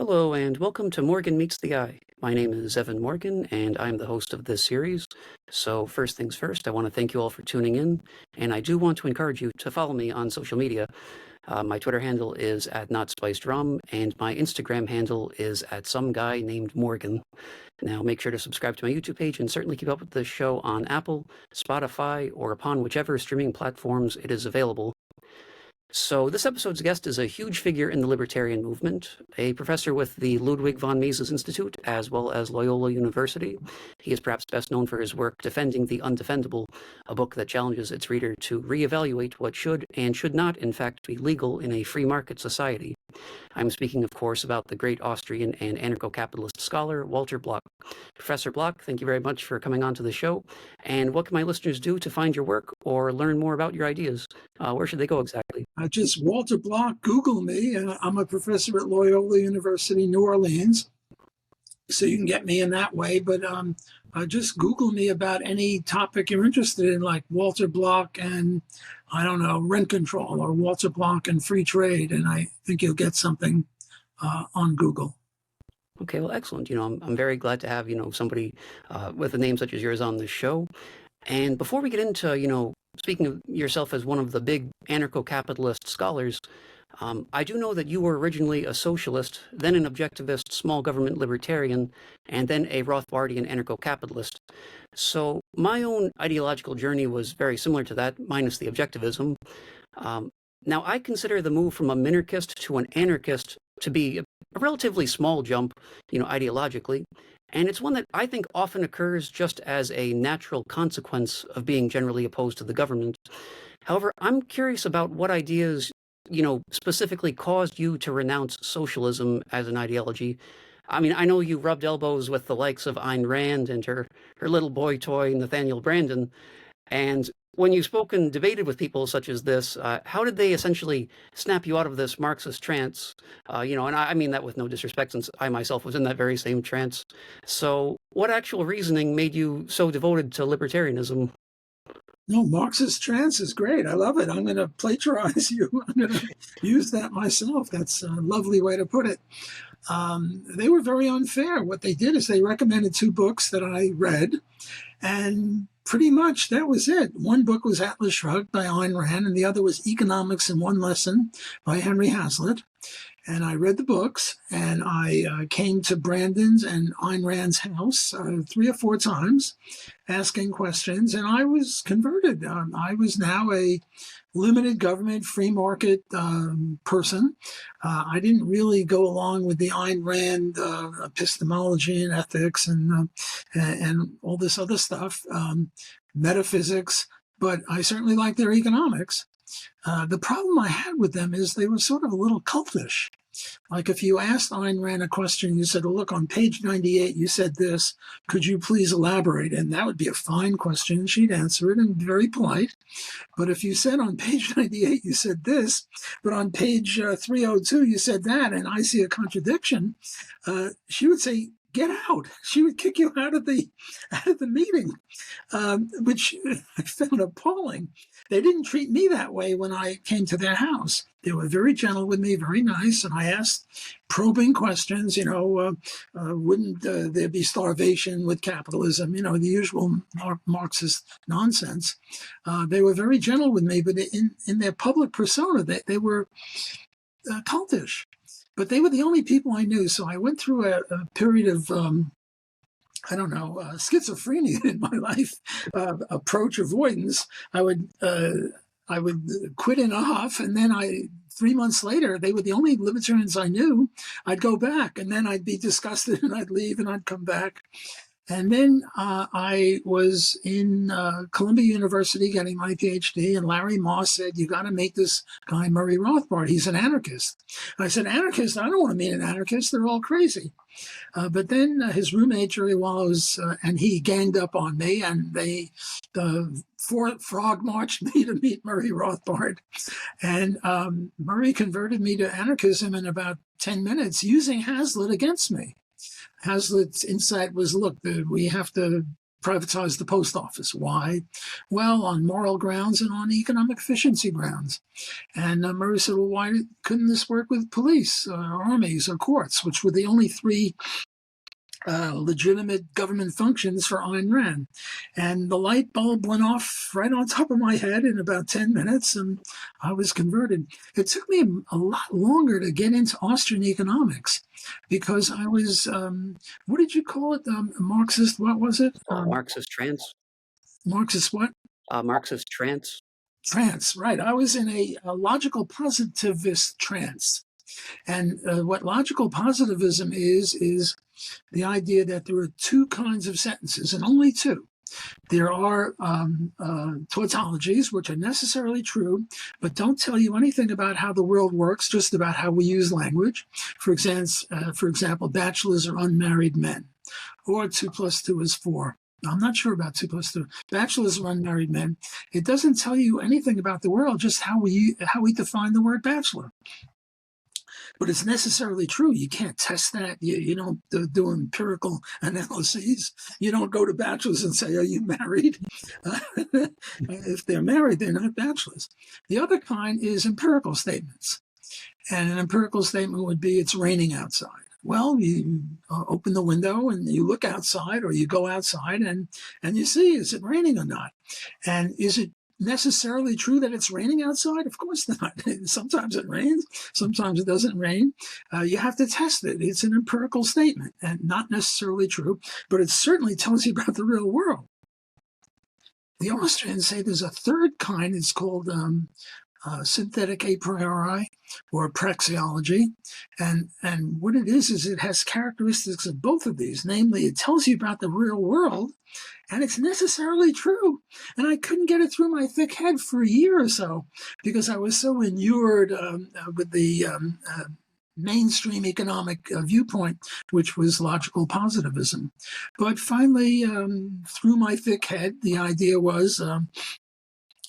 Hello, and welcome to Morgan Meets the Eye. My name is Evan Morgan, and I'm the host of this series. So, first things first, I want to thank you all for tuning in, and I do want to encourage you to follow me on social media. My Twitter handle is @NotSpicedRum, and my Instagram handle is @SomeGuyNamedMorgan. Now, make sure to subscribe to my YouTube page and certainly keep up with the show on Apple, Spotify, or upon whichever streaming platforms it is available. So this episode's guest is a huge figure in the libertarian movement, a professor with the Ludwig von Mises Institute, as well as Loyola University. He is perhaps best known for his work Defending the Undefendable, a book that challenges its reader to reevaluate what should and should not, in fact, be legal in a free market society. I'm speaking, of course, about the great Austrian and anarcho-capitalist scholar, Walter Block. Professor Block, thank you very much for coming on to the show. And what can my listeners do to find your work or learn more about your ideas? Where should they go exactly? Just Walter Block, Google me. I'm a professor at Loyola University, New Orleans. So you can get me in that way. But just Google me about any topic you're interested in, like Walter Block and, I don't know, rent control, or Walter Block and free trade. And I think you'll get something on Google. Okay, well, excellent. I'm very glad to have, somebody with a name such as yours on the show. And before we get into, speaking of yourself as one of the big anarcho-capitalist scholars, I do know that you were originally a socialist, then an objectivist small government libertarian, and then a Rothbardian anarcho-capitalist. So my own ideological journey was very similar to that, minus the objectivism. Now, I consider the move from a minarchist to an anarchist to be a relatively small jump, ideologically. And it's one that I think often occurs just as a natural consequence of being generally opposed to the government. However, I'm curious about what ideas, specifically caused you to renounce socialism as an ideology. I mean, I know you rubbed elbows with the likes of Ayn Rand and her little boy toy, Nathaniel Branden. And when you spoke and debated with people such as this, how did they essentially snap you out of this Marxist trance? And I mean that with no disrespect, since I myself was in that very same trance. So what actual reasoning made you so devoted to libertarianism? No, Marxist trance is great. I love it. I'm going to plagiarize you. I'm going to use that myself. That's a lovely way to put it. They were very unfair. What they did is they recommended two books that I read, and pretty much that was it. One book was Atlas Shrugged by Ayn Rand, and the other was Economics in One Lesson by Henry Hazlitt. And I read the books, and I came to Brandon's and Ayn Rand's house 3 or 4 times, asking questions, and I was converted. I was now a limited government, free market person. I didn't really go along with the Ayn Rand epistemology and ethics and all this other stuff, metaphysics, but I certainly liked their economics. The problem I had with them is they were sort of a little cultish. Like if you asked Ayn Rand a question, you said, well, look, on page 98, you said this, could you please elaborate? And that would be a fine question. She'd answer it and be very polite. But if you said on page 98, you said this, but on page 302, you said that, and I see a contradiction, she would say, get out. She would kick you out of the meeting, which I found appalling. They didn't treat me that way when I came to their house. They were very gentle with me, very nice, and I asked probing questions, wouldn't there be starvation with capitalism, the usual Marxist nonsense. They were very gentle with me, but in their public persona, they were cultish. But they were the only people I knew, so I went through a period of schizophrenia in my life, approach avoidance. I would quit in a huff, and then 3 months later, they were the only libertarians I knew. I'd go back, and then I'd be disgusted, and I'd leave, and I'd come back. And then I was in Columbia University getting my PhD, and Larry Moss said, you got to meet this guy, Murray Rothbard. He's an anarchist. I said, anarchist? I don't want to meet an anarchist. They're all crazy. But then his roommate, Jerry Wallows, and he ganged up on me, and they frog marched me to meet Murray Rothbard. And Murray converted me to anarchism in about 10 minutes using Hazlitt against me. Hazlitt's insight was, look, we have to privatize the post office. Why? Well, on moral grounds and on economic efficiency grounds. And Murray said, well, why couldn't this work with police, armies, or courts, which were the only three legitimate government functions for Ayn Rand? And the light bulb went off right on top of my head in about 10 minutes, and I was converted. It took me a lot longer to get into Austrian economics because I was, what did you call it? Marxist, what was it? Marxist trance. Marxist what? Marxist trance. Trance, right. I was in a logical positivist trance. And what logical positivism is the idea that there are two kinds of sentences, and only two. There are tautologies, which are necessarily true, but don't tell you anything about how the world works, just about how we use language. For example, bachelors are unmarried men, or 2 + 2 is 4. I'm not sure about 2 + 2. Bachelors are unmarried men. It doesn't tell you anything about the world, just how we define the word bachelor. But it's necessarily true. You can't test that. You don't do empirical analyses. You don't go to bachelors and say, are you married? If they're married, they're not bachelors. The other kind is empirical statements. And an empirical statement would be, it's raining outside. Well, you open the window and you look outside, or you go outside and you see, is it raining or not? And is it necessarily true that it's raining outside? Of course not. Sometimes it rains, sometimes it doesn't rain. You have to test it. It's an empirical statement and not necessarily true, but it certainly tells you about the real world. The Austrians say there's a third kind. It's called synthetic a priori, or praxeology. And what it is it has characteristics of both of these. Namely, it tells you about the real world, and it's necessarily true. And I couldn't get it through my thick head for a year or so because I was so inured with the mainstream economic viewpoint, which was logical positivism. But finally, through my thick head, the idea was,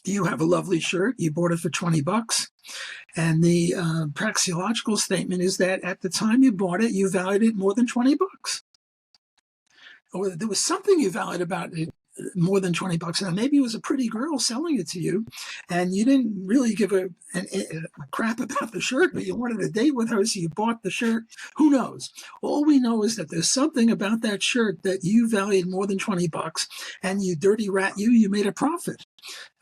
you have a lovely shirt, you bought it for $20. And the praxeological statement is that at the time you bought it, you valued it more than $20. Or there was something you valued about it more than $20. Now, maybe it was a pretty girl selling it to you, and you didn't really give a crap about the shirt, but you wanted a date with her, so you bought the shirt. Who knows? All we know is that there's something about that shirt that you valued more than $20, and you dirty rat, you made a profit.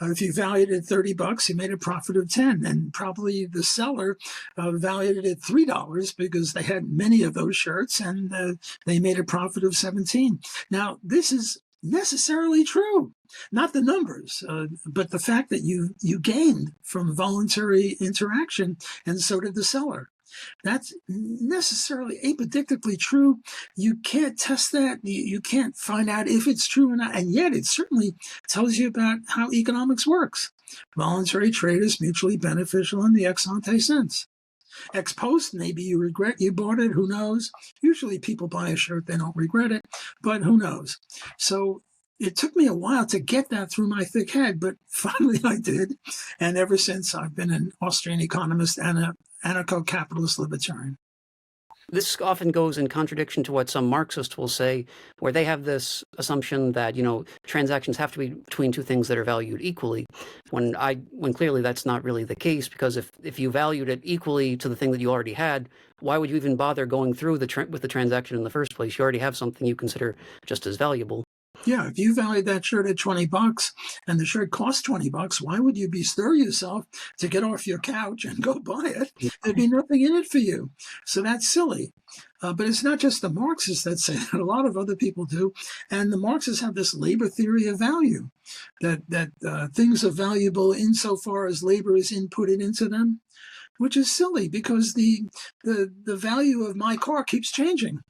If you valued it at $30, you made a profit of 10, and probably the seller valued it at $3 because they had many of those shirts, and they made a profit of 17. Now, this is necessarily true, not the numbers, but the fact that you gained from voluntary interaction, and so did the seller. That's necessarily apodictically true. You can't test that. You can't find out if it's true or not. And yet it certainly tells you about how economics works. Voluntary trade is mutually beneficial in the ex ante sense. Ex post, maybe you regret you bought it. Who knows? Usually people buy a shirt, they don't regret it, but who knows? So it took me a while to get that through my thick head, but finally I did. And ever since, I've been an Austrian economist and an anarcho-capitalist libertarian. This often goes in contradiction to what some Marxists will say, where they have this assumption that, transactions have to be between two things that are valued equally, when clearly that's not really the case, because if you valued it equally to the thing that you already had, why would you even bother going through with the transaction in the first place? You already have something you consider just as valuable. Yeah, if you valued that shirt at $20 and the shirt cost $20, why would you bestir yourself to get off your couch and go buy it? There'd be nothing in it for you. So that's silly. But it's not just the Marxists that say that. A lot of other people do. And the Marxists have this labor theory of value, that things are valuable insofar as labor is inputted into them, which is silly because the value of my car keeps changing.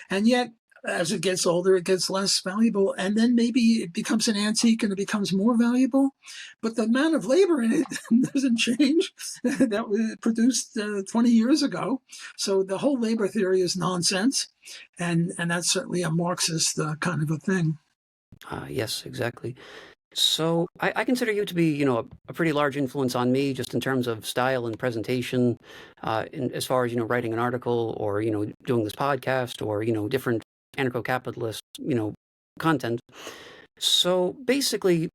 And yet, as it gets older, it gets less valuable, and then maybe it becomes an antique and it becomes more valuable. But the amount of labor in it doesn't change. That was produced 20 years ago. So the whole labor theory is nonsense, and that's certainly a Marxist kind of a thing. Yes, exactly. So I consider you to be, a pretty large influence on me, just in terms of style and presentation, as far as, writing an article or, doing this podcast or, different anarcho-capitalist, content. So basically,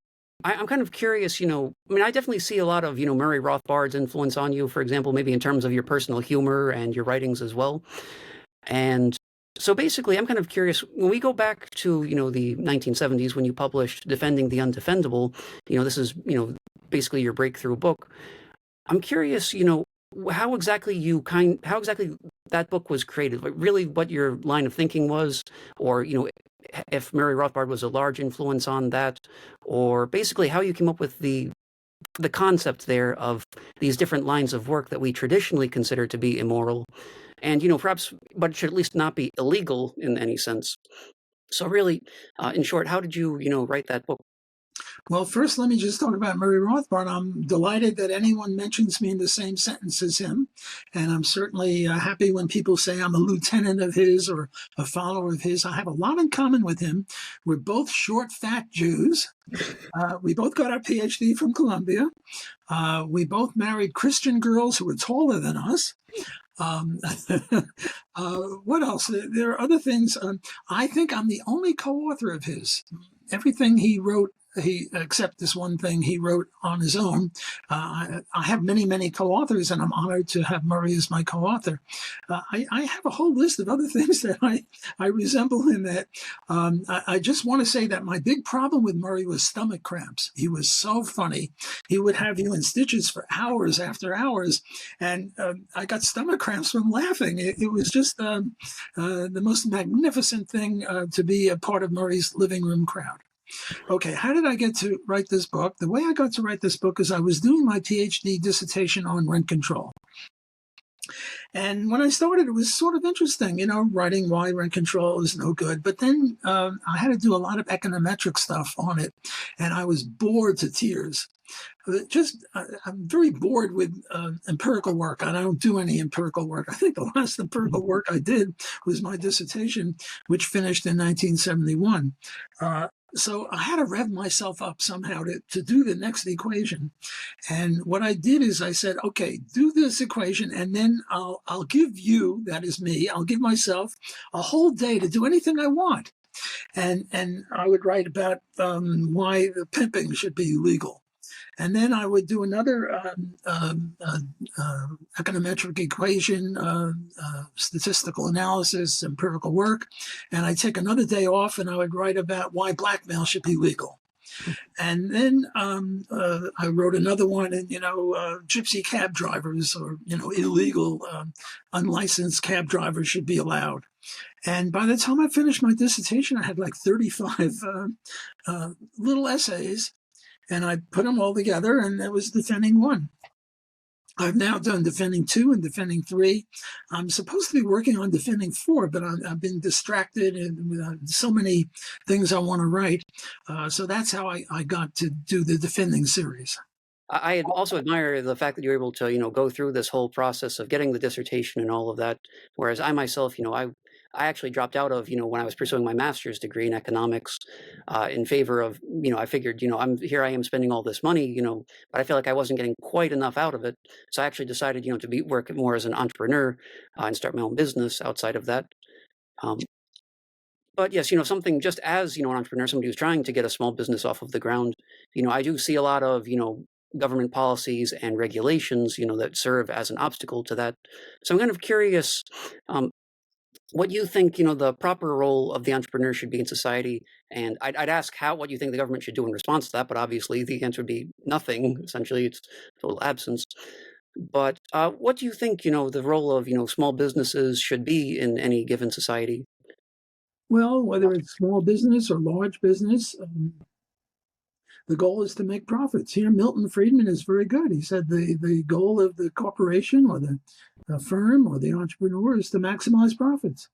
I'm kind of curious, I mean, I definitely see a lot of, Murray Rothbard's influence on you, for example, maybe in terms of your personal humor and your writings as well. And so basically, I'm kind of curious, when we go back to, the 1970s when you published Defending the Undefendable, this is, basically your breakthrough book. I'm curious, how exactly that book was created, like really what your line of thinking was, or, if Murray Rothbard was a large influence on that, or basically how you came up with the concept there of these different lines of work that we traditionally consider to be immoral, and perhaps, but it should at least not be illegal in any sense. So really, in short, how did you write that book? Well, first, let me just talk about Murray Rothbard. I'm delighted that anyone mentions me in the same sentence as him. And I'm certainly happy when people say I'm a lieutenant of his or a follower of his. I have a lot in common with him. We're both short, fat Jews. We both got our PhD from Columbia. We both married Christian girls who were taller than us. What else? There are other things. I think I'm the only co-author of his. Everything he wrote, except this one thing he wrote on his own. I have many, many co-authors, and I'm honored to have Murray as my co-author. I have a whole list of other things that I resemble in that. I just want to say that my big problem with Murray was stomach cramps. He was so funny. He would have you in stitches for hours after hours, and I got stomach cramps from laughing. It was just the most magnificent thing to be a part of Murray's living room crowd. Okay, how did I get to write this book? The way I got to write this book is I was doing my PhD dissertation on rent control. And when I started, it was sort of interesting, writing why rent control is no good. But then I had to do a lot of econometric stuff on it, and I was bored to tears. I'm very bored with empirical work. I don't do any empirical work. I think the last empirical work I did was my dissertation, which finished in 1971. So I had to rev myself up somehow to do the next equation. And what I did is I said, okay, do this equation, and then I'll give you, that is me, I'll give myself a whole day to do anything I want. And I would write about why the pimping should be legal. And then I would do another econometric equation, statistical analysis, empirical work. And I'd take another day off and I would write about why blackmail should be legal. And then I wrote another one, and gypsy cab drivers or illegal, unlicensed cab drivers should be allowed. And by the time I finished my dissertation, I had like 35 little essays, and I put them all together, and it was Defending 1. I've now done Defending 2 and Defending 3. I'm supposed to be working on Defending 4, but I've been distracted and with so many things I want to write. So that's how I got to do the Defending series. I also admire the fact that you're able to, go through this whole process of getting the dissertation and all of that. Whereas I myself, I actually dropped out of, when I was pursuing my master's degree in economics, in favor of, I figured, I am spending all this money, but I feel like I wasn't getting quite enough out of it. So I actually decided, to work more as an entrepreneur and start my own business outside of that. But yes, something just as, an entrepreneur, somebody who's trying to get a small business off of the ground, I do see a lot of, government policies and regulations, that serve as an obstacle to that. So I'm kind of curious, what you think, the proper role of the entrepreneur should be in society. And I'd ask what you think the government should do in response to that, but obviously the answer would be nothing. Essentially, it's total absence. But what do you think, the role of, small businesses should be in any given society? Well, whether it's small business or large business, the goal is to make profits. Here, Milton Friedman is very good. He said the goal of the corporation or the firm or the entrepreneur is to maximize profits.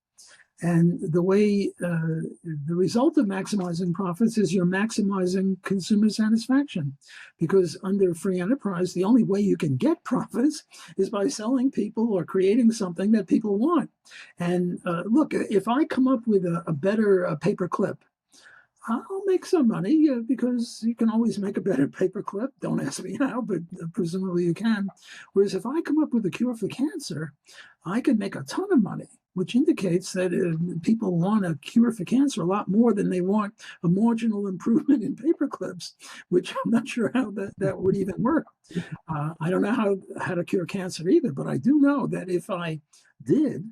And the way, the result of maximizing profits is you're maximizing consumer satisfaction. Because under free enterprise, the only way you can get profits is by selling people or creating something that people want. And look, if I come up with a better paper clip, I'll make some money because you can always make a better paperclip. Don't ask me how, but presumably you can. Whereas if I come up with a cure for cancer, I can make a ton of money. which indicates that people want a cure for cancer a lot more than they want a marginal improvement in paper clips, which I'm not sure how that would even work. I don't know how to cure cancer either, but I do know that if I did,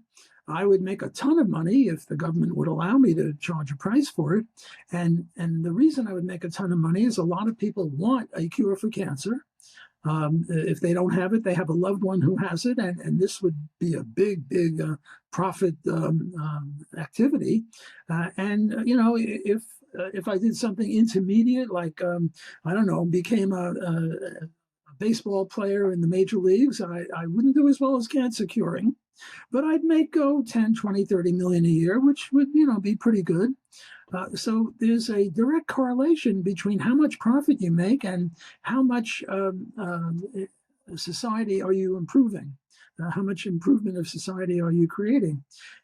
I would make a ton of money if the government would allow me to charge a price for it. And the reason I would make a ton of money is a lot of people want a cure for cancer. If they don't have it, they have a loved one who has it, and this would be a big profit activity. And if I did something intermediate, like I don't know, became a baseball player in the major leagues, I wouldn't do as well as cancer curing, but I'd make 10, 20, 30 million a year, which would be pretty good. So there's a direct correlation between how much profit you make and how much society are you improving. How much improvement of society are you creating?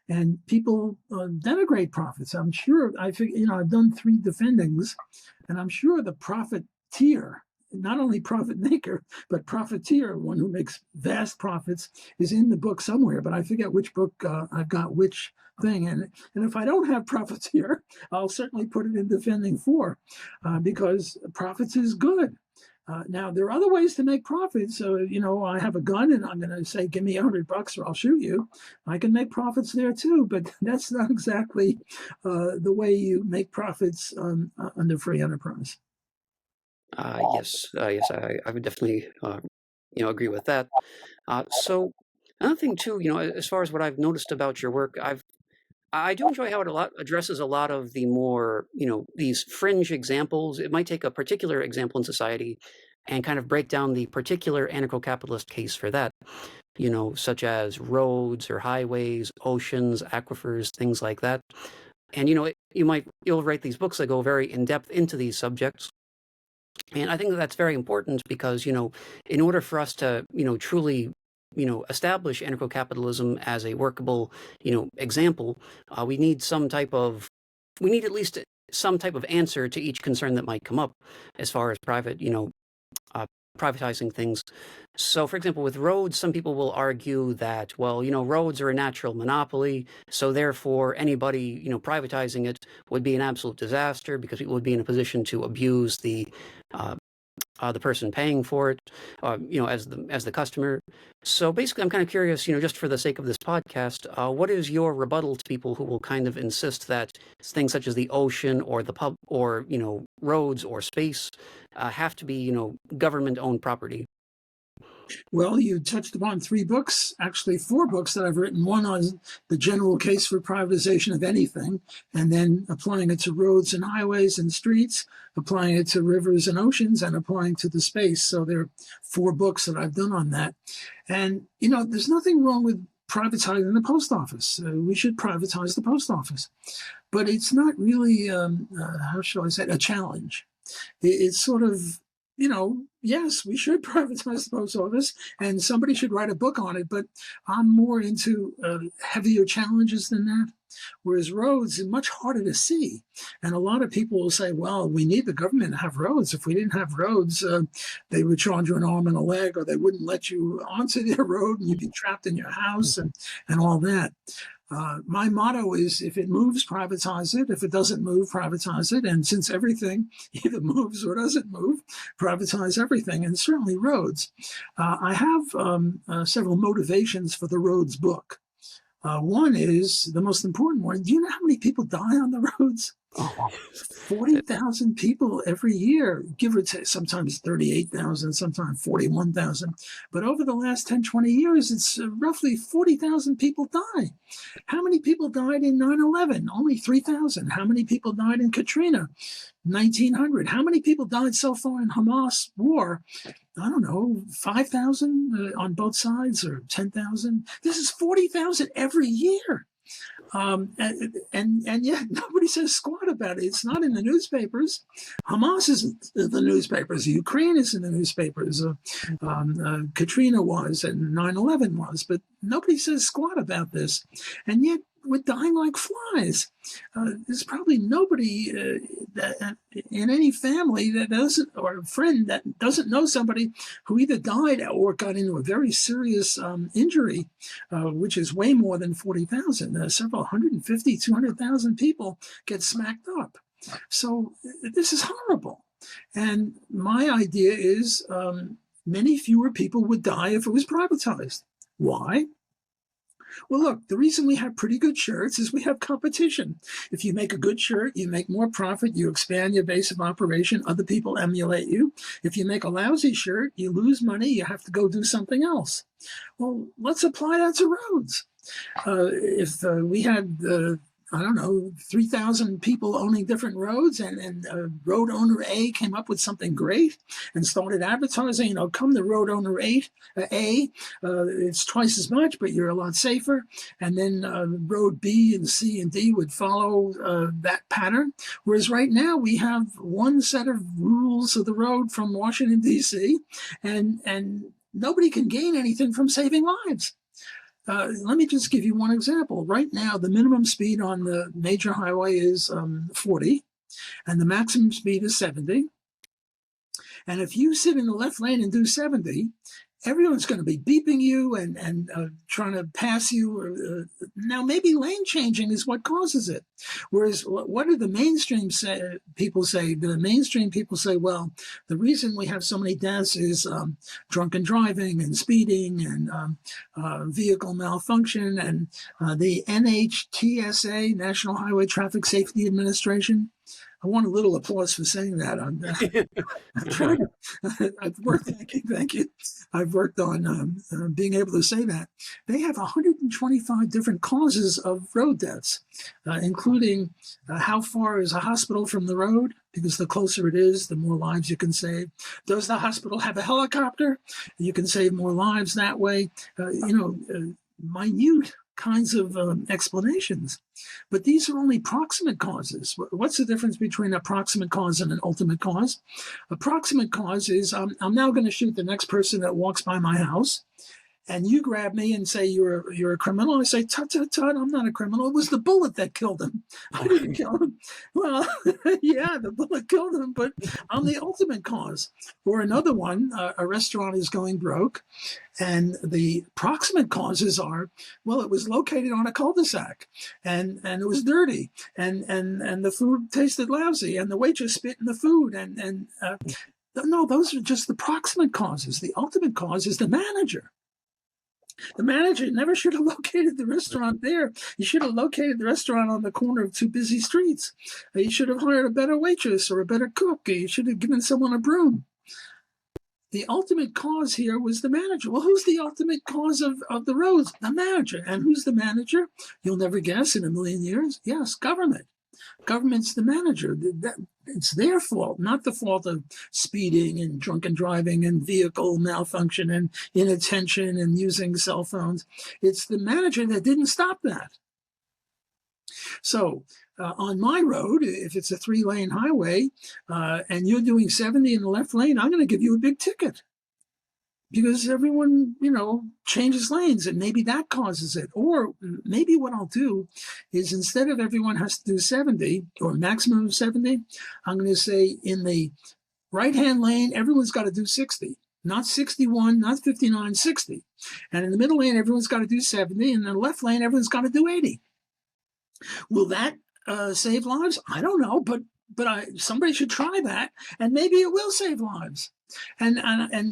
And people denigrate profits. I'm sure, I've done 3 defendings, and I'm sure the profiteer, not only profit maker, but profiteer, one who makes vast profits, is in the book somewhere, but I forget which book I've got which thing. And if I don't have profiteer, I'll certainly put it in defending 4, because profits is good. Now, there are other ways to make profits. So, I have a gun and I'm going to say, give me $100 or I'll shoot you. I can make profits there too, but that's not exactly the way you make profits under free enterprise. Yes, I would definitely, agree with that. So another thing too, as far as what I've noticed about your work, I do enjoy how it addresses a lot of the more, these fringe examples. It might take a particular example in society and kind of break down the particular anarcho-capitalist case for that, such as roads or highways, oceans, aquifers, things like that. And, you'll write these books that go very in depth into these subjects. And I think that's very important because, in order for us to, truly, establish anarcho-capitalism as a workable, example, we need at least some type of answer to each concern that might come up as far as privatizing things. So, for example, with roads, some people will argue that, well, roads are a natural monopoly, so therefore anybody, privatizing it would be an absolute disaster because people would be in a position to abuse the person paying for it, as the customer. So basically, I'm kind of curious, just for the sake of this podcast, what is your rebuttal to people who will kind of insist that things such as the ocean or the pub or roads or space have to be government-owned property? Well, you touched upon 3 books, actually 4 books that I've written. One on the general case for privatization of anything, and then applying it to roads and highways and streets, applying it to rivers and oceans, and applying to the space. So there are 4 books that I've done on that. And, there's nothing wrong with privatizing the post office. We should privatize the post office. But it's not really, how shall I say it, a challenge. It's sort of, yes, we should privatize the post office, and somebody should write a book on it, but I'm more into heavier challenges than that. Whereas roads are much harder to see. And a lot of people will say, well, we need the government to have roads. If we didn't have roads, they would charge you an arm and a leg, or they wouldn't let you onto their road, and you'd be trapped in your house and all that. My motto is, if it moves, privatize it. If it doesn't move, privatize it. And since everything either moves or doesn't move, privatize everything, and certainly roads. I have several motivations for the roads book. One is the most important one. Do you know how many people die on the roads? 40,000 people every year, give or take, sometimes 38,000, sometimes 41,000. But over the last 10, 20 years, it's roughly 40,000 people die. How many people died in 9/11? Only 3,000. How many people died in Katrina? 1,900. How many people died so far in Hamas war? I don't know, 5,000 on both sides, or 10,000. This is 40,000 every year. And yet nobody says squat about it. It's not in the newspapers. Hamas isn't the newspapers. Ukraine is in the newspapers. Katrina was, and 9/11 was, but nobody says squat about this. And yet would die like flies. There's probably nobody in any family that doesn't, or a friend that doesn't know somebody who either died or got into a very serious injury, which is way more than 40,000. Several 150, 200,000 people get smacked up. So this is horrible. And my idea is many fewer people would die if it was privatized. Why? Well, look, the reason we have pretty good shirts is we have competition. If you make a good shirt, you make more profit, you expand your base of operation, other people emulate you. If you make a lousy shirt, you lose money, you have to go do something else. Well, let's apply that to roads. If we had 3,000 people owning different roads, and road owner A came up with something great and started advertising, come to road owner A, it's twice as much, but you're a lot safer. And then road B and C and D would follow that pattern. Whereas right now we have one set of rules of the road from Washington, D.C., and nobody can gain anything from saving lives. Let me just give you one example. Right now, the minimum speed on the major highway is 40, and the maximum speed is 70. And if you sit in the left lane and do 70, everyone's going to be beeping you and trying to pass you. Now, maybe lane changing is what causes it. Whereas, what do the mainstream people say? The mainstream people say, well, the reason we have so many deaths is drunken driving and speeding and vehicle malfunction, and the NHTSA, National Highway Traffic Safety Administration. I want a little applause for saying that. I've worked. Thank you. I've worked on being able to say that. They have 125 different causes of road deaths, including how far is a hospital from the road, because the closer it is, the more lives you can save. Does the hospital have a helicopter? You can save more lives that way. Minute kinds of explanations. But these are only proximate causes. What's the difference between a proximate cause and an ultimate cause? A proximate cause is I'm now going to shoot the next person that walks by my house, and you grab me and say you're a criminal. I say, tut, tut, tut, I'm not a criminal. It was the bullet that killed him. I didn't kill him. Well, yeah, the bullet killed him, but I'm the ultimate cause. Or another one, a restaurant is going broke, and the proximate causes are, well, it was located on a cul-de-sac, and it was dirty, and the food tasted lousy, and the waitress spit in the food, no, those are just the proximate causes. The ultimate cause is the manager. The manager never should have located the restaurant there. You should have located the restaurant on the corner of two busy streets. You should have hired a better waitress or a better cook. You should have given someone a broom. The ultimate cause here was the manager. Well, who's the ultimate cause of the roads? The manager. And who's the manager? You'll never guess in a million years. Yes, government. Government's the manager. It's their fault, not the fault of speeding and drunken driving and vehicle malfunction and inattention and using cell phones. It's the manager that didn't stop that. So on my road, if it's a 3-lane highway and you're doing 70 in the left lane, I'm going to give you a big ticket. Because everyone, changes lanes, and maybe that causes it. Or maybe what I'll do is, instead of everyone has to do 70 or maximum of 70, I'm going to say in the right-hand lane, everyone's got to do 60. Not 61, not 59, 60. And in the middle lane, everyone's got to do 70. And in the left lane, everyone's got to do 80. Will that save lives? I don't know, but somebody should try that, and maybe it will save lives. And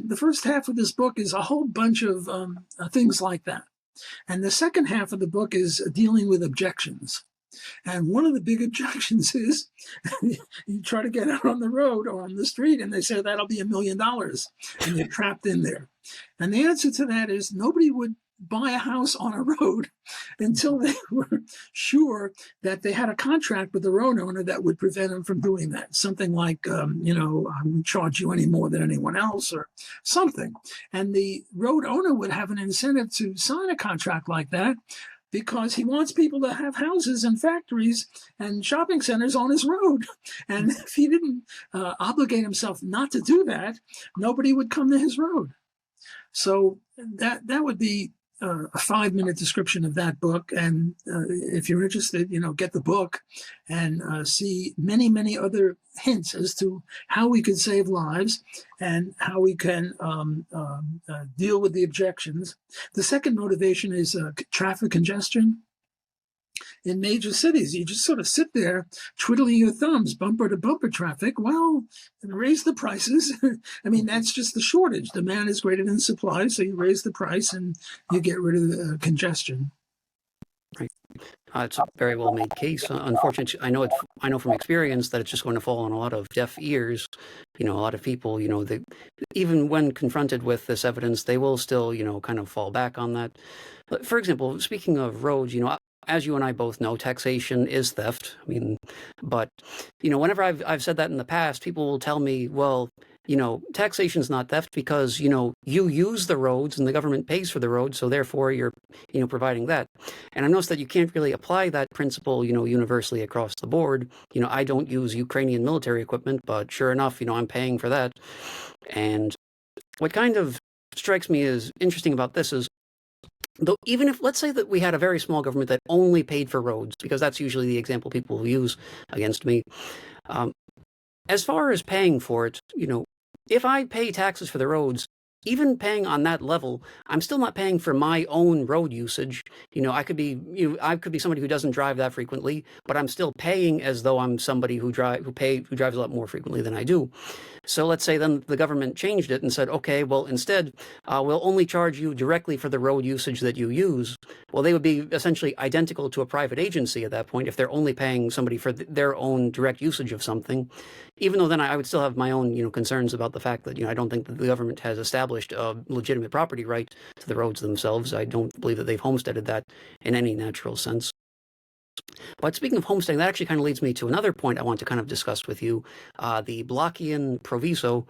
the first half of this book is a whole bunch of things like that. And the second half of the book is dealing with objections. And one of the big objections is you try to get out on the road or on the street, and they say that'll be $1 million, and you're trapped in there. And the answer to that is nobody would buy a house on a road until they were sure that they had a contract with the road owner that would prevent them from doing that. Something like, I won't charge you any more than anyone else or something. And the road owner would have an incentive to sign a contract like that because he wants people to have houses and factories and shopping centers on his road. And if he didn't obligate himself not to do that, nobody would come to his road. So that would be a 5-minute description of that book. And if you're interested, get the book and see many, many other hints as to how we can save lives and how we can deal with the objections. The second motivation is traffic congestion. In major cities, you just sort of sit there twiddling your thumbs, bumper to bumper traffic. Well, raise the prices. I mean, that's just the shortage. Demand is greater than supply, so you raise the price and you get rid of the congestion. Right. It's a very well made case. Unfortunately, I know from experience that it's just going to fall on a lot of deaf ears. A lot of people, they, even when confronted with this evidence, they will still, kind of fall back on that. But for example, speaking of roads, as you and I both know, taxation is theft. I mean, but, whenever I've said that in the past, people will tell me, well, taxation is not theft because, you use the roads and the government pays for the roads. So therefore you're, providing that. And I noticed that you can't really apply that principle, universally across the board. I don't use Ukrainian military equipment, but sure enough, I'm paying for that. And what kind of strikes me as interesting about this is, though, even if, let's say that we had a very small government that only paid for roads, because that's usually the example people use against me. As far as paying for it, if I pay taxes for the roads, even paying on that level, I'm still not paying for my own road usage. I could be, I could be somebody who doesn't drive that frequently, but I'm still paying as though I'm somebody who drives a lot more frequently than I do. So let's say then the government changed it and said, okay, well, instead, we'll only charge you directly for the road usage that you use. Well, they would be essentially identical to a private agency at that point if they're only paying somebody for their own direct usage of something. Even though then I would still have my own, concerns about the fact that, I don't think that the government has established a legitimate property right to the roads themselves. I don't believe that they've homesteaded that in any natural sense. But speaking of homesteading, that actually kind of leads me to another point I want to kind of discuss with you, the Blockean proviso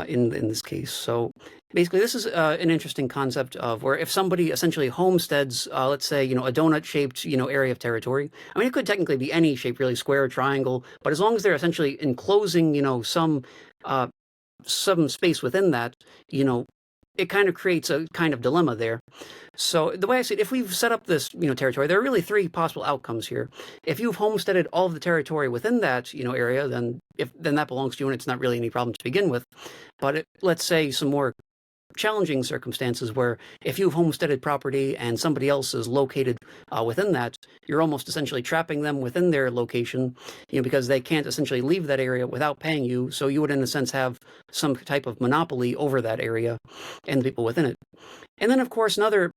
in this case. So basically, this is an interesting concept of where if somebody essentially homesteads, let's say, a donut-shaped, area of territory. I mean, it could technically be any shape, really, square, triangle, but as long as they're essentially enclosing, some space within that, it kind of creates a kind of dilemma there. So the way I see it, if we've set up this, territory, there are really three possible outcomes here. If you've homesteaded all of the territory within that, area, then that belongs to you and it's not really any problem to begin with. But let's say some more challenging circumstances where if you've homesteaded property and somebody else is located within that, you're almost essentially trapping them within their location, because they can't essentially leave that area without paying you. So you would, in a sense, have some type of monopoly over that area and the people within it. And then, of course, another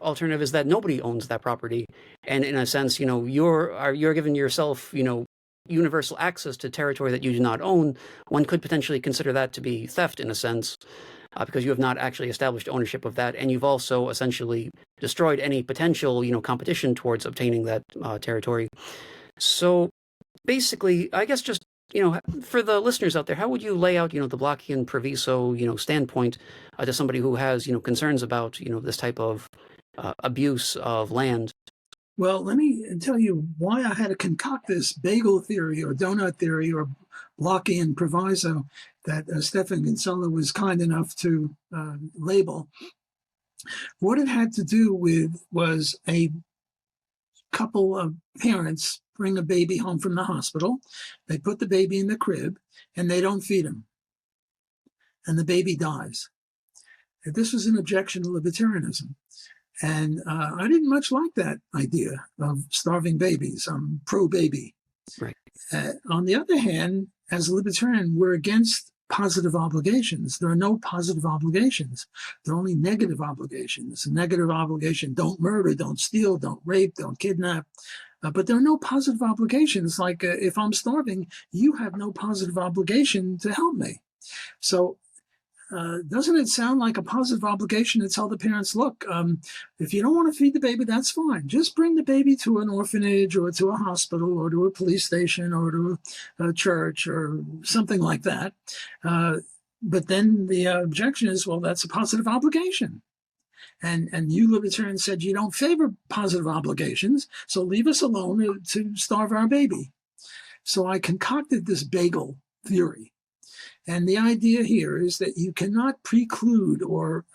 alternative is that nobody owns that property, and in a sense, you're giving yourself, universal access to territory that you do not own. One could potentially consider that to be theft in a sense. Because you have not actually established ownership of that, and you've also essentially destroyed any potential, competition towards obtaining that territory. So basically, I guess just, for the listeners out there, how would you lay out, the Blockean proviso, standpoint to somebody who has, concerns about, this type of abuse of land? Well, let me tell you why I had to concoct this bagel theory or donut theory or Blockean proviso that Stefan Kinsella was kind enough to label. What it had to do with was a couple of parents bring a baby home from the hospital. They put the baby in the crib and they don't feed him. And the baby dies. This was an objection to libertarianism. And I didn't much like that idea of starving babies. I'm pro-baby. Right. On the other hand, as a libertarian, we're against positive obligations. There are no positive obligations. There are only negative obligations. A negative obligation, don't murder, don't steal, don't rape, don't kidnap. But there are no positive obligations. Like if I'm starving, you have no positive obligation to help me. So doesn't it sound like a positive obligation to tell the parents, look, if you don't want to feed the baby, that's fine. Just bring the baby to an orphanage or to a hospital or to a police station or to a church or something like that. But then the objection is, well, that's a positive obligation. And you libertarians said you don't favor positive obligations, so leave us alone to starve our baby. So I concocted this bagel theory. And the idea here is that you cannot preclude or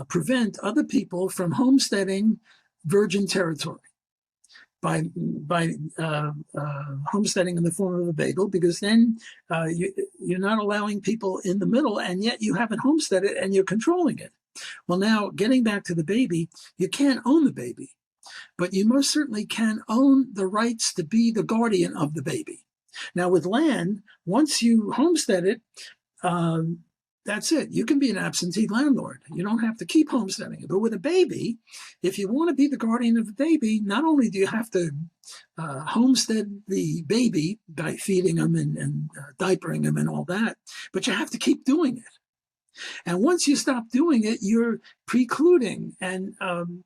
prevent other people from homesteading virgin territory by homesteading in the form of a bagel, because then you're not allowing people in the middle, and yet you haven't homesteaded and you're controlling it. Well, now getting back to the baby, you can't own the baby, but you most certainly can own the rights to be the guardian of the baby. Now, with land, once you homestead it, that's it. You can be an absentee landlord. You don't have to keep homesteading it. But with a baby, if you want to be the guardian of the baby, not only do you have to homestead the baby by feeding him and diapering him and all that, but you have to keep doing it. And once you stop doing it, you're precluding and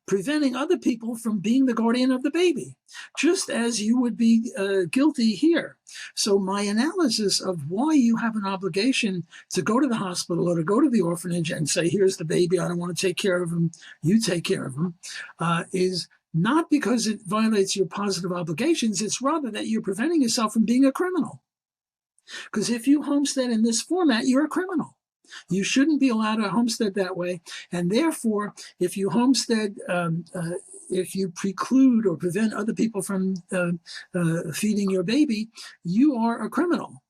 preventing other people from being the guardian of the baby, just as you would be guilty here. So my analysis of why you have an obligation to go to the hospital or to go to the orphanage and say, here's the baby, I don't want to take care of him, you take care of him, is not because it violates your positive obligations. It's rather that you're preventing yourself from being a criminal. Because if you homestead in this format, you're a criminal. You shouldn't be allowed to homestead that way. And therefore, if you homestead, if you preclude or prevent other people from feeding your baby, you are a criminal.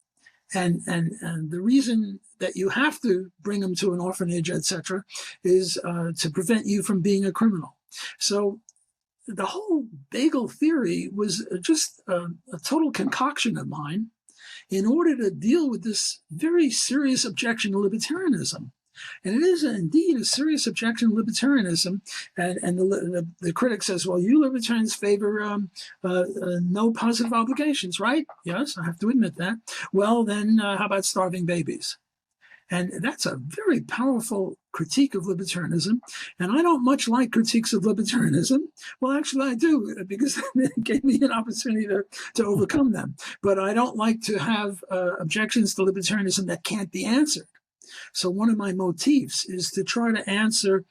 And the reason that you have to bring them to an orphanage, etc., is to prevent you from being a criminal. So the whole bagel theory was just a total concoction of mine in order to deal with this very serious objection to libertarianism. And it is indeed a serious objection to libertarianism. And the critic says, well, you libertarians favor no positive obligations, right? Yes, I have to admit that. Well, then how about starving babies? And that's a very powerful critique of libertarianism. And I don't much like critiques of libertarianism. Well, actually, I do, because it gave me an opportunity to overcome them. But I don't like to have objections to libertarianism that can't be answered. So one of my motifs is to try to answer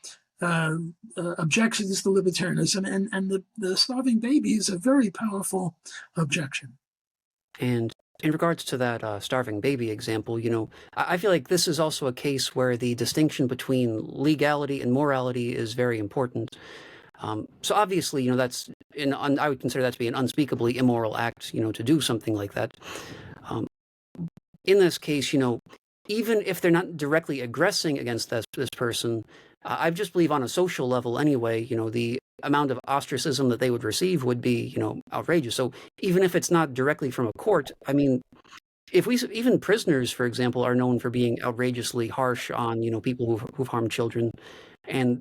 objections to libertarianism. And the starving baby is a very powerful objection. And in regards to that starving baby example, I feel like this is also a case where the distinction between legality and morality is very important. So obviously, that's I would consider that to be an unspeakably immoral act, to do something like that. In this case, even if they're not directly aggressing against this person, I just believe on a social level anyway, the amount of ostracism that they would receive would be, outrageous. So even if it's not directly from a court, I mean, even prisoners, for example, are known for being outrageously harsh on, people who've harmed children. And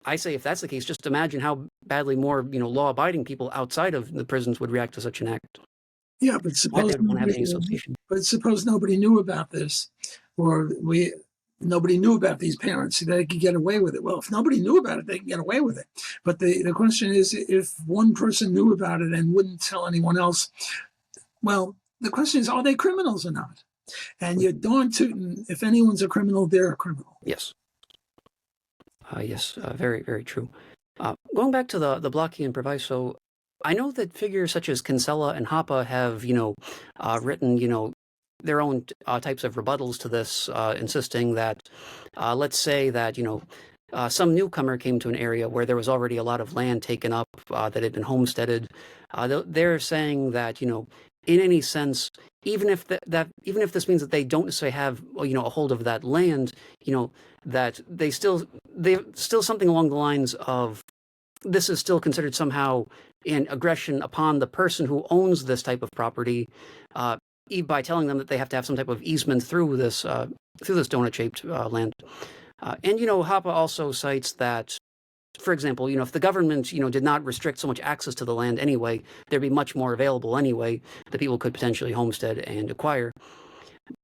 I say if that's the case, just imagine how badly more, law-abiding people outside of the prisons would react to such an act. Yeah, but suppose nobody knew about this, or nobody knew about these parents, they could get away with it. Well, if nobody knew about it, they can get away with it. But the question is, if one person knew about it and wouldn't tell anyone else, well, the question is, are they criminals or not? And you're darn tootin', if anyone's a criminal, they're a criminal. Yes. Yes, very, very true. Going back to the Blockean proviso, I know that figures such as Kinsella and Hoppe have, written, their own types of rebuttals to this, insisting that, let's say that, some newcomer came to an area where there was already a lot of land taken up that had been homesteaded. They're saying that, in any sense, even if this means that they don't necessarily have, a hold of that land, that they're still something along the lines of, this is still considered somehow an aggression upon the person who owns this type of property, by telling them that they have to have some type of easement through this donut-shaped land. And Hoppe also cites that, for example, if the government did not restrict so much access to the land anyway, there'd be much more available anyway that people could potentially homestead and acquire.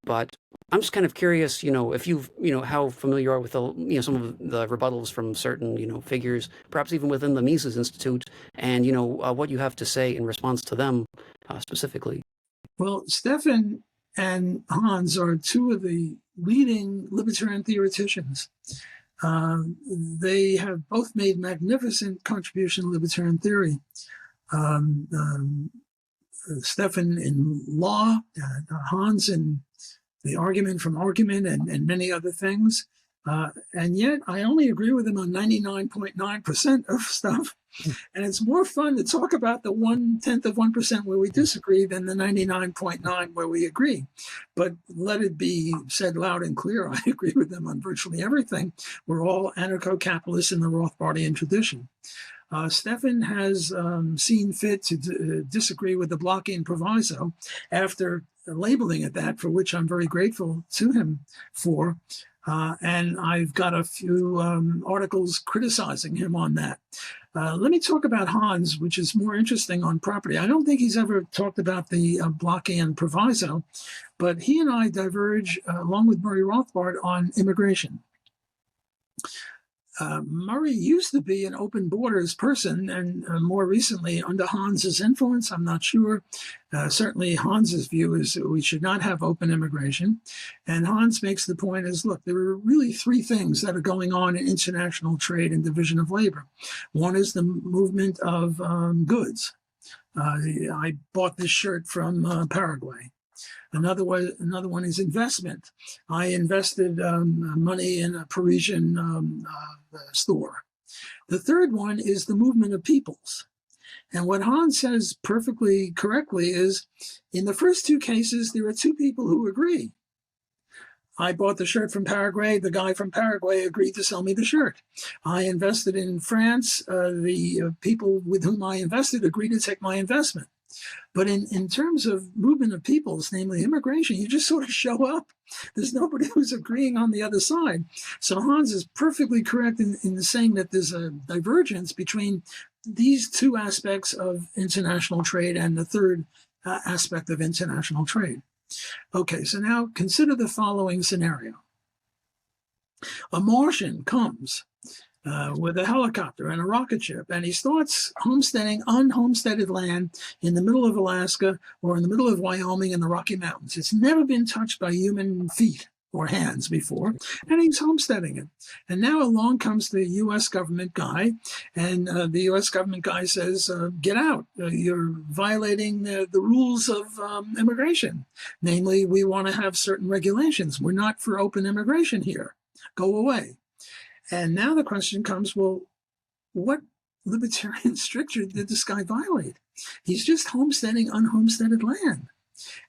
But I'm just kind of curious, if you've, how familiar you are with some of the rebuttals from certain, figures, perhaps even within the Mises Institute, and, what you have to say in response to them specifically. Well, Stefan and Hans are two of the leading libertarian theoreticians. They have both made magnificent contribution to libertarian theory. Stefan in law, Hans in the argument from argument, and many other things. And yet I only agree with him on 99.9% of stuff. And it's more fun to talk about the 1/10 of 1% where we disagree than the 99.9 where we agree. But let it be said loud and clear, I agree with them on virtually everything. We're all anarcho-capitalists in the Rothbardian tradition. Stefan has seen fit to disagree with the Blockean proviso after labeling it that, for which I'm very grateful to him for. And I've got a few articles criticizing him on that. Let me talk about Hans, which is more interesting on property. I don't think he's ever talked about the Blockean proviso, but he and I diverge, along with Murray Rothbard, on immigration. Murray used to be an open borders person, and more recently, under Hans's influence, I'm not sure. Certainly, Hans's view is that we should not have open immigration. And Hans makes the point is, look, there are really three things that are going on in international trade and division of labor. One is the movement of goods. I bought this shirt from Paraguay. Another one is investment. I invested money in a Parisian store. The third one is the movement of peoples. And what Hans says perfectly correctly is, in the first two cases, there are two people who agree. I bought the shirt from Paraguay. The guy from Paraguay agreed to sell me the shirt. I invested in France. The people with whom I invested agreed to take my investment. But in terms of movement of peoples, namely immigration, you just sort of show up. There's nobody who's agreeing on the other side. So Hans is perfectly correct in saying that there's a divergence between these two aspects of international trade and the third aspect of international trade. Okay, so now consider the following scenario. A Martian comes with a helicopter and a rocket ship, and he starts homesteading unhomesteaded land in the middle of Alaska or in the middle of Wyoming in the Rocky Mountains. It's never been touched by human feet or hands before, and he's homesteading it. And now along comes the U.S. government guy, and the U.S. government guy says, get out. You're violating the rules of immigration. Namely, we want to have certain regulations. We're not for open immigration here. Go away. And now the question comes, well, what libertarian stricture did this guy violate? He's just homesteading unhomesteaded land.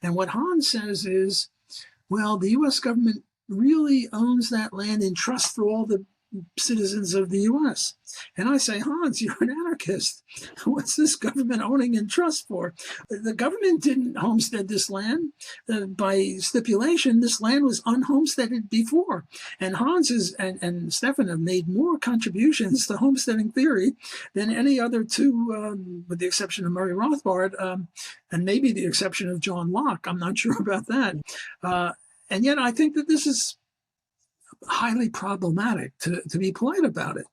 And what Hans says is, well, the U.S. government really owns that land in trust for all the citizens of the U.S. And I say, Hans, you're an anarchist. What's this government owning in trust for? The government didn't homestead this land. By stipulation, this land was unhomesteaded before. And Hans and Stefan have made more contributions to homesteading theory than any other two, with the exception of Murray Rothbard, and maybe the exception of John Locke. I'm not sure about that. And yet I think that this is highly problematic, to be polite about it.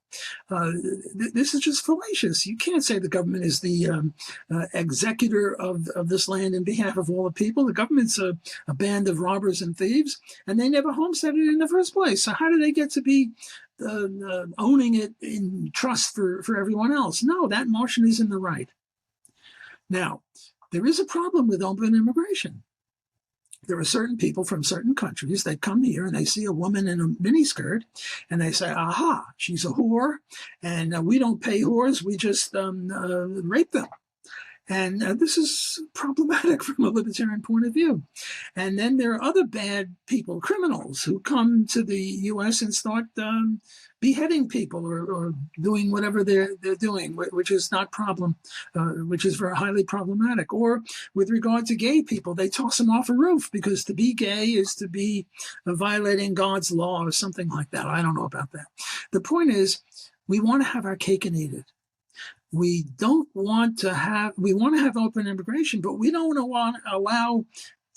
This is just fallacious. You can't say the government is the executor of this land in behalf of all the people. The government's a band of robbers and thieves, and they never homesteaded it in the first place. So how do they get to be owning it in trust for everyone else? No, that Martian is in the right. Now, there is a problem with open immigration. There are certain people from certain countries that come here and they see a woman in a miniskirt and they say, aha, she's a whore, and we don't pay whores, we just rape them. And this is problematic from a libertarian point of view. And then there are other bad people, criminals, who come to the U.S. and start beheading people or doing whatever they're doing, which is not which is very highly problematic. Or with regard to gay people, they toss them off a roof because to be gay is to be violating God's law or something like that. I don't know about that. The point is, we want to have our cake and eat it. We want to have open immigration, but we don't want to allow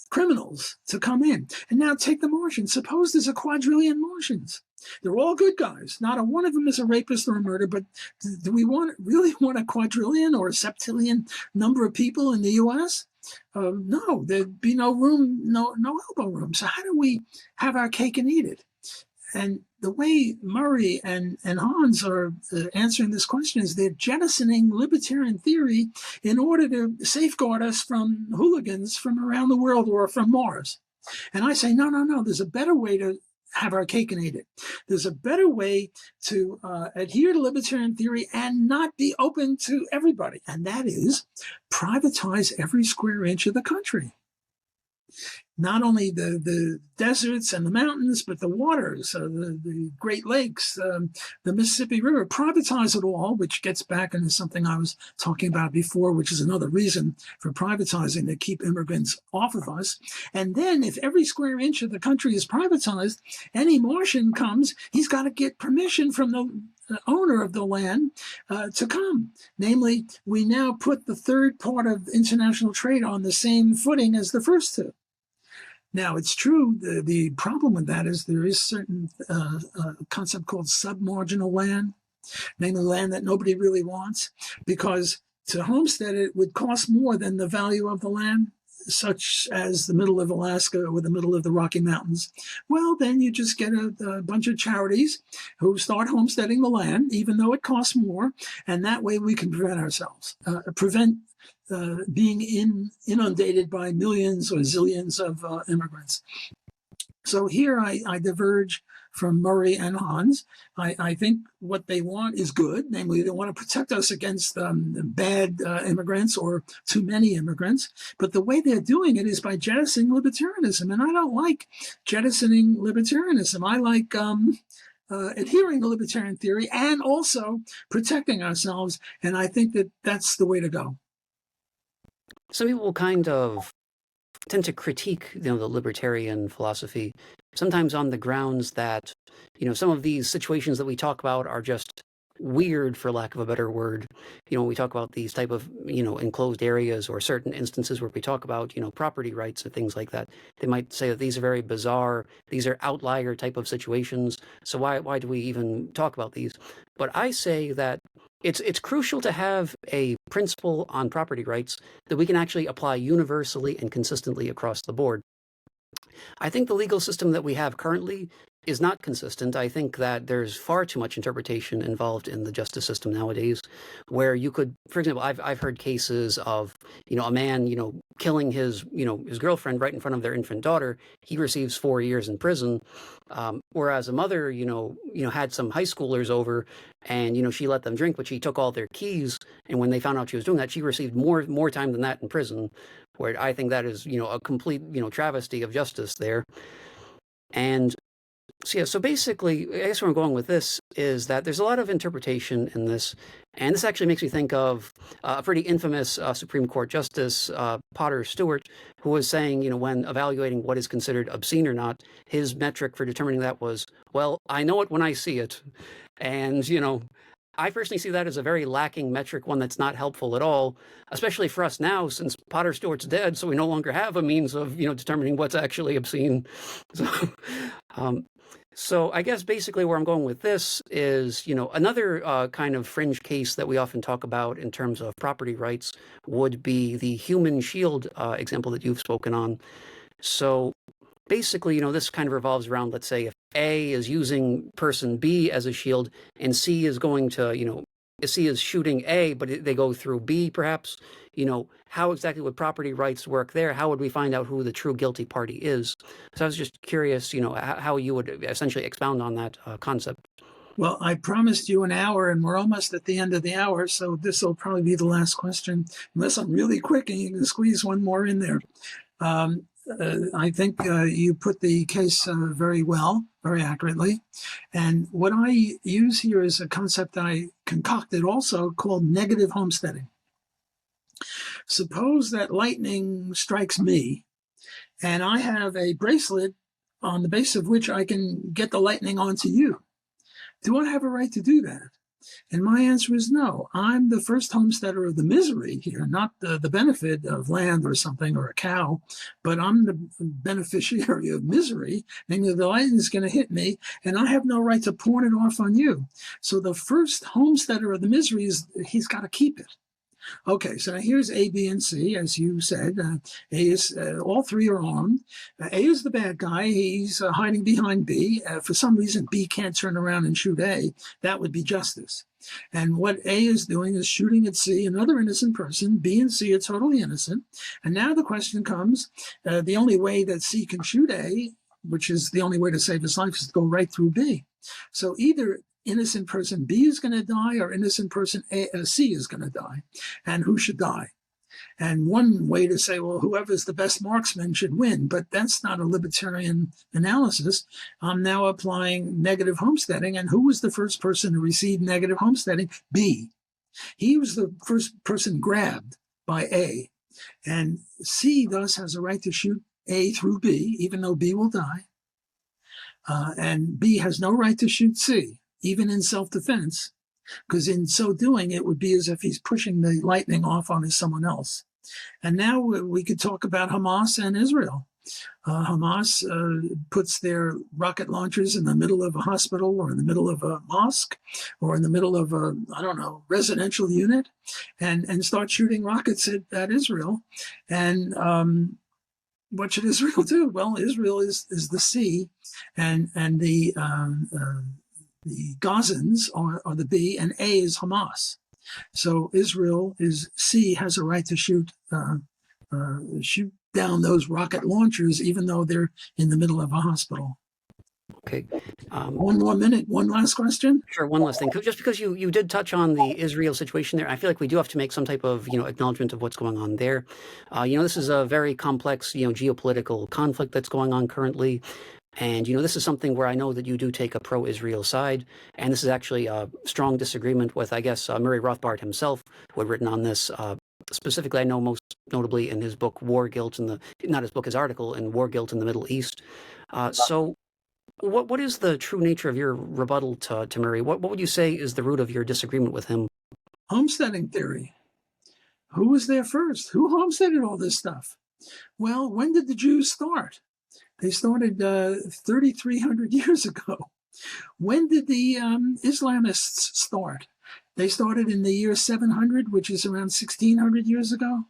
criminals to come in. And now take the Martians. Suppose there's a quadrillion Martians. They're all good guys. Not a one of them is a rapist or a murderer, but do we really want a quadrillion or a septillion number of people in the U.S.? No, there'd be no room, no elbow room. So how do we have our cake and eat it? And the way Murray and Hans are answering this question is they're jettisoning libertarian theory in order to safeguard us from hooligans from around the world or from Mars. And I say, no, there's a better way to have our cake and eat it. There's a better way to adhere to libertarian theory and not be open to everybody, and that is privatize every square inch of the country. Not only the deserts and the mountains, but the waters, the Great Lakes, the Mississippi River, privatize it all, which gets back into something I was talking about before, which is another reason for privatizing, to keep immigrants off of us. And then if every square inch of the country is privatized, any Martian comes, he's got to get permission from the owner of the land to come. Namely, we now put the third part of international trade on the same footing as the first two. Now, it's true, the problem with that is there is certain concept called submarginal land, namely land that nobody really wants, because to homestead it would cost more than the value of the land, such as the middle of Alaska or the middle of the Rocky Mountains. Well, then you just get a bunch of charities who start homesteading the land, even though it costs more, and that way we can prevent being inundated by millions or zillions of immigrants. So here I diverge from Murray and Hans. I think what they want is good. Namely, they want to protect us against bad immigrants or too many immigrants. But the way they're doing it is by jettisoning libertarianism. And I don't like jettisoning libertarianism. I like adhering to libertarian theory and also protecting ourselves. And I think that that's the way to go. Some people kind of tend to critique, the libertarian philosophy, sometimes on the grounds that, some of these situations that we talk about are just weird, for lack of a better word. When we talk about these type of, enclosed areas or certain instances where we talk about, property rights and things like that, they might say that these are very bizarre, these are outlier type of situations. So why do we even talk about these? But I say that it's crucial to have a principle on property rights that we can actually apply universally and consistently across the board. I think the legal system that we have currently is not consistent. I think that there's far too much interpretation involved in the justice system nowadays, where you could, for example, I've heard cases of, a man, killing his girlfriend right in front of their infant daughter. He receives 4 years in prison, whereas a mother, had some high schoolers over, and she let them drink, but she took all their keys. And when they found out she was doing that, she received more time than that in prison. Where I think that is, a complete, travesty of justice there. And so basically, I guess where I'm going with this is that there's a lot of interpretation in this, and this actually makes me think of a pretty infamous Supreme Court Justice, Potter Stewart, who was saying, when evaluating what is considered obscene or not, his metric for determining that was, well, I know it when I see it. And, I personally see that as a very lacking metric, one that's not helpful at all, especially for us now, since Potter Stewart's dead, so we no longer have a means of, determining what's actually obscene. So I guess basically where I'm going with this is, another kind of fringe case that we often talk about in terms of property rights would be the human shield example that you've spoken on. So basically, this kind of revolves around, let's say, if A is using person B as a shield and C is going to, C is shooting A, but they go through B perhaps, how exactly would property rights work there? How would we find out who the true guilty party is? So I was just curious, how you would essentially expound on that concept. Well, I promised you an hour, and we're almost at the end of the hour, so this will probably be the last question, unless I'm really quick and you can squeeze one more in there. I think you put the case very well, very accurately. And what I use here is a concept I concocted also called negative homesteading. Suppose that lightning strikes me, and I have a bracelet on the base of which I can get the lightning onto you. Do I have a right to do that? And my answer is no. I'm the first homesteader of the misery here, not the benefit of land or something or a cow, but I'm the beneficiary of misery. Namely, the lightning is going to hit me, and I have no right to pawn it off on you. So the first homesteader of the misery is he's got to keep it. Okay, so here's A, B, and C, as you said. A is all three are armed. A is the bad guy. He's hiding behind B. For some reason, B can't turn around and shoot A. That would be justice. And what A is doing is shooting at C, another innocent person. B and C are totally innocent. And now the question comes, the only way that C can shoot A which is the only way to save his life is to go right through B. So either innocent person B is going to die or innocent person C is going to die. And who should die? And one way to say, well, whoever's the best marksman should win, but that's not a libertarian analysis. I'm now applying negative homesteading. And who was the first person to receive negative homesteading? B. He was the first person grabbed by A. And C thus has a right to shoot A through B, even though B will die. And B has no right to shoot C, even in self-defense, because in so doing, it would be as if he's pushing the lightning off onto someone else. And now we could talk about Hamas and Israel. Hamas puts their rocket launchers in the middle of a hospital or in the middle of a mosque or in the middle of a, I don't know, residential unit and start shooting rockets at Israel. And what should Israel do? Well, Israel is the sea, and the Gazans are the B, and A is Hamas. So Israel is C has a right to shoot down those rocket launchers, even though they're in the middle of a hospital. Okay. One more minute. One last question. Sure. One last thing. Just because you did touch on the Israel situation there, I feel like we do have to make some type of, acknowledgement of what's going on there. This is a very complex, geopolitical conflict that's going on currently. And, this is something where I know that you do take a pro-Israel side. And this is actually a strong disagreement with, I guess, Murray Rothbard himself, who had written on this. Specifically, I know most notably in his book, War Guilt, not his book, his article in War Guilt in the Middle East. So what is the true nature of your rebuttal to Murray? What would you say is the root of your disagreement with him? Homesteading theory. Who was there first? Who homesteaded all this stuff? Well, when did the Jews start? They started 3,300 years ago. When did the Islamists start? They started in the year 700, which is around 1,600 years ago.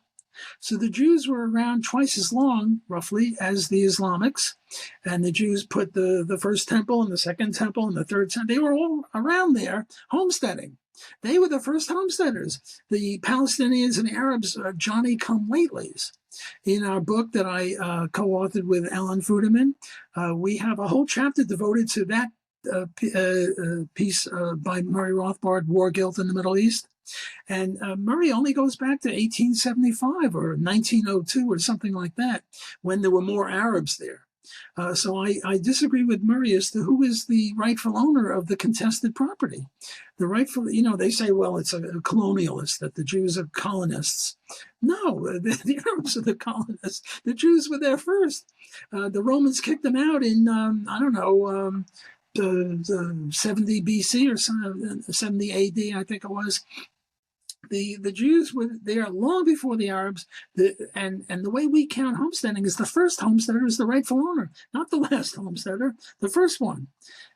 So the Jews were around twice as long, roughly, as the Islamics. And the Jews put the first temple and the second temple and the third temple. They were all around there homesteading. They were the first homesteaders. The Palestinians and Arabs are Johnny-come-latelys. In our book that I co-authored with Alan Fuderman, we have a whole chapter devoted to that piece by Murray Rothbard, War Guilt in the Middle East. And Murray only goes back to 1875 or 1902 or something like that, when there were more Arabs there. So I disagree with Murray as to who is the rightful owner of the contested property. The rightful, they say, well, it's a colonialist, that the Jews are colonists. No, the Arabs are the colonists. The Jews were there first. The Romans kicked them out in, 70 BC or 70 AD, I think it was. The Jews were there long before the Arabs, and the way we count homesteading is the first homesteader is the rightful owner, not the last homesteader, the first one.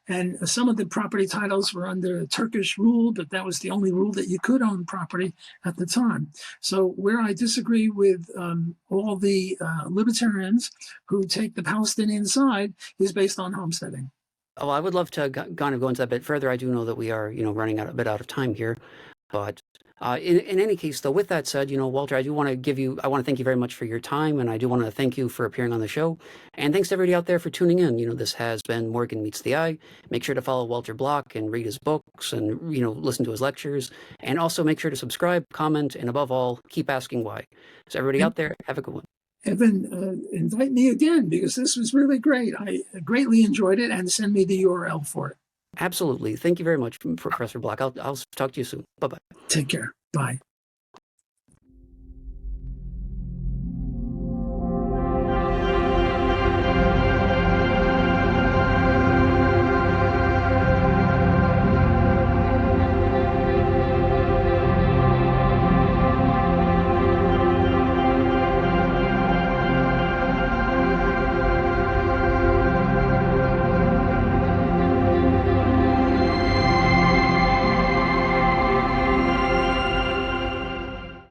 And some of the property titles were under Turkish rule, but that was the only rule that you could own property at the time. So where I disagree with all the libertarians who take the Palestinian side is based on homesteading. Oh, I would love to kind of go into that a bit further. I do know that we are, running a bit out of time here, but in any case, though, with that said, Walter, I want to thank you very much for your time, and I do want to thank you for appearing on the show. And thanks to everybody out there for tuning in. This has been Morgan Meets the Eye. Make sure to follow Walter Block and read his books and, listen to his lectures. And also make sure to subscribe, comment, and above all, keep asking why. So everybody out there, have a good one. Evan, invite me again, because this was really great. I greatly enjoyed it, and send me the URL for it. Absolutely. Thank you very much, Professor Block. I'll talk to you soon. Bye-bye. Take care. Bye.